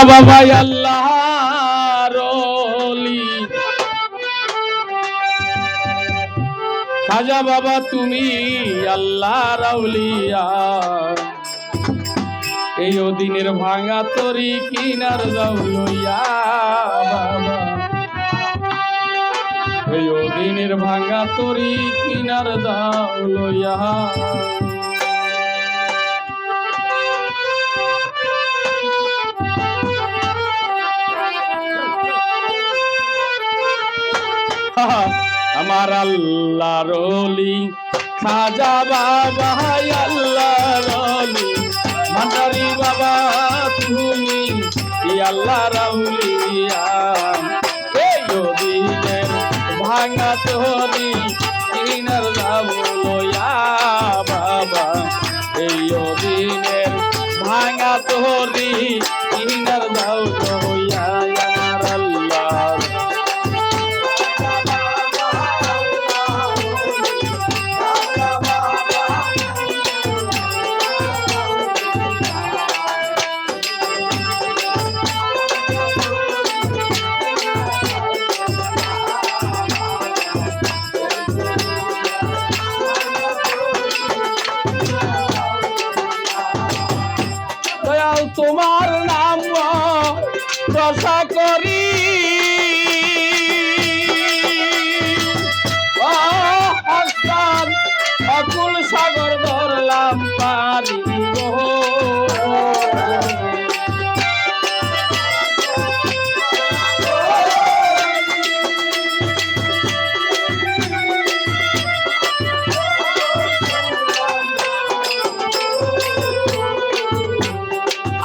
বাবা আল্লাহর ওলি, খাজা বাবা তুমি আল্লাহর আউলিয়া। এই দিনের ভাঙা তরি কিনার যাও লইয়া বাবা, এই দিনের ভাঙা তরি কিনার যাও লইয়া। আমার আল্লাহর ওলি খাজা বাবা আল্লাহর ওলি, ভান্ডারি বাবা তুমি আল্লাহর আউলিয়া। এই দিনের ভাঙা তরি কিনার যাও লইয়া বাবা, এই দিনের ভাঙা তরি কিনার যাও লইয়া। আমার আল্লাহ তোমার নাম রসা করি, অকুল সাগর ধরলাম পারি গো।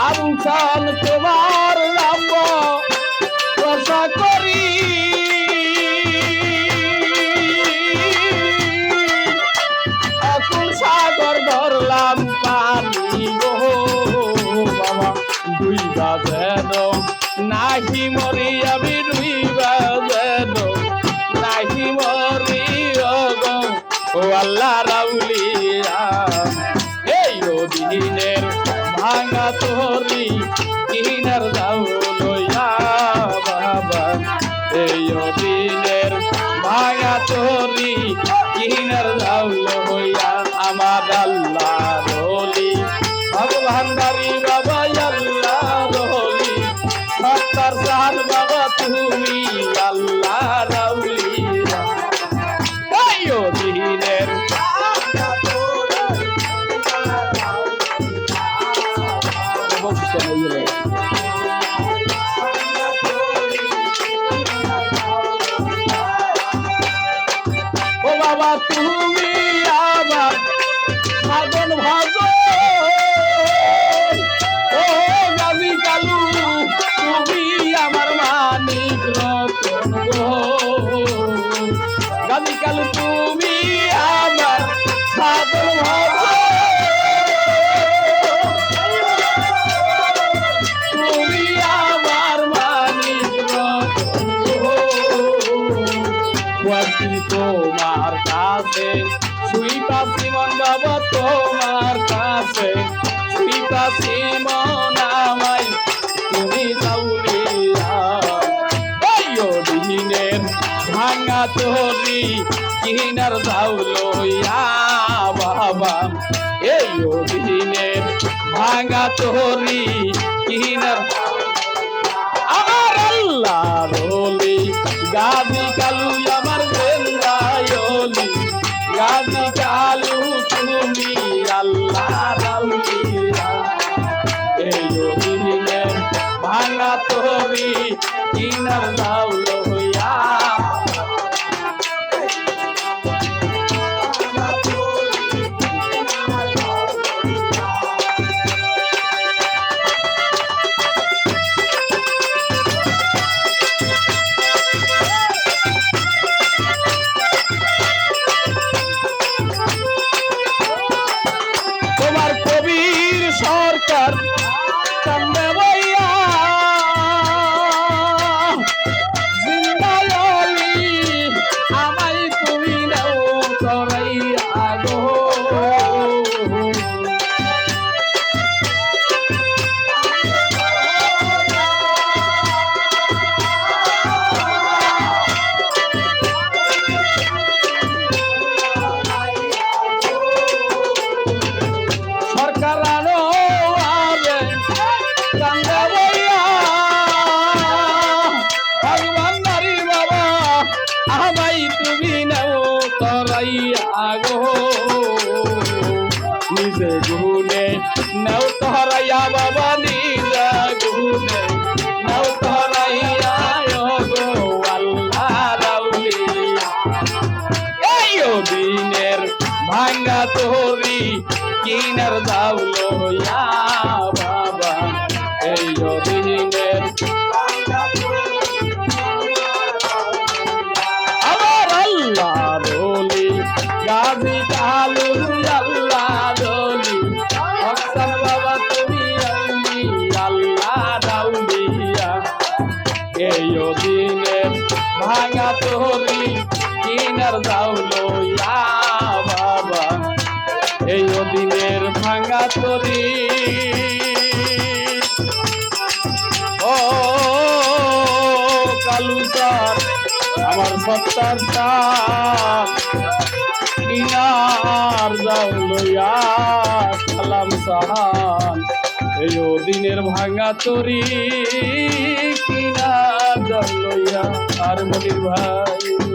আবুসান তোমার নাম রসা করি, অকুল সাগর ধরলাম পানি গো বাবা। দুই বাজেন নাহি মরি আমি, দুই বাজেন নাহি মরি গো ও আল্লাহ রাউলিয়া। এই দিনের ভাঙা তরি কিনার যাও লইয়া বাবা, এই দিনের ভাঙা তরি কিনার যাও লইয়া। আমার আল্লাহর ওলি ভগবানদারি বাবা আল্লাহর ওলি, সত্তর সাল বাবা তুমি আল্লাহর আউলিয়া। এই দিনের ও বাবা তুমি আবার সাধন ভাজ, ও গাজী কালু তুমি আমার মানিক রতন গো। গাজী কালু তুমি আমার সাধন ভাজ, তোমার কাছে সুইতাছি মন বাবা, তোমার কাছে সুইতাছি মন আমায় তুমি যাউলিয়া। এই দিনের ভাঙা তরি কিনার যাও লইয়া বাবা, এই দিনের ভাঙা তরি কিনার। আমার আল্লাহর ওলি গাজী কালু আমার জেন্দায়লি, গাজী কালু তুমি আল্লাহর আউলিয়া। এই দিনের ভাঙা তরি কিনার যাও লইয়া। তোমার কবির সরকার কান্দে বইয়া, কিনার দাও লইয়া বাবা এই দিনের আমার আল্লাহ রলি গাজী কালু আল্লাহ রলি হকসান বাবা তুমি আল্লাহ রাউলিয়া এই দিনের ভাঙা তোরি কিনার দাও লইয়া বাবা এই দিনের ভাঙা তোরি ও কালু স্যার আমার সত্তার চান কিনার দাও লইয়া কালাম সাহান এই দিনের ভাঙা তোরি কিনার দাও লইয়া আর মনির ভাই